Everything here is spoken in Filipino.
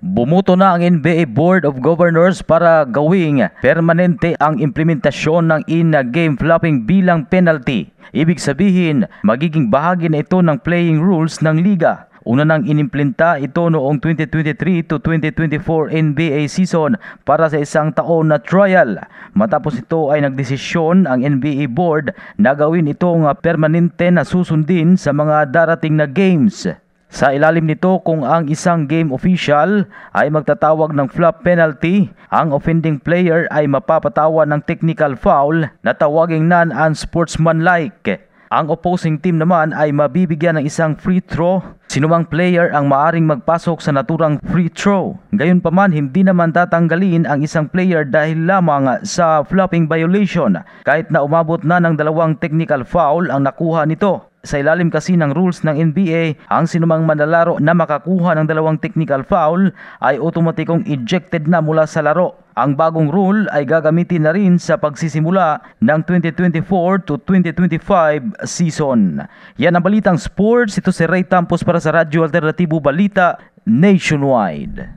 Bumuto na ang NBA Board of Governors para gawing permanente ang implementasyon ng in-game flopping bilang penalty. Ibig sabihin, magiging bahagi na ito ng playing rules ng liga. Una nang inimplenta ito noong 2023 to 2024 NBA season para sa isang taon na trial. Matapos ito ay nagdesisyon ang NBA Board na gawin itong permanente na susundin sa mga darating na games. Sa ilalim nito, kung ang isang game official ay magtatawag ng flop penalty, ang offending player ay mapapatawan ng technical foul na tawaging non-unsportsmanlike. Ang opposing team naman ay mabibigyan ng isang free throw. Sinumang player ang maaring magpasok sa naturang free throw. Gayunpaman, hindi naman tatanggalin ang isang player dahil lamang sa flopping violation kahit na umabot na ng 2 technical foul ang nakuha nito. Sa ilalim kasi ng rules ng NBA, ang sinumang manlalaro na makakuha ng 2 technical foul ay otomatikong ejected na mula sa laro. Ang bagong rule ay gagamitin na rin sa pagsisimula ng 2024 to 2025 season. Yan ang Balitang Sports. Ito si Ray Tampos para sa Radyo Alternatibo Balita Nationwide.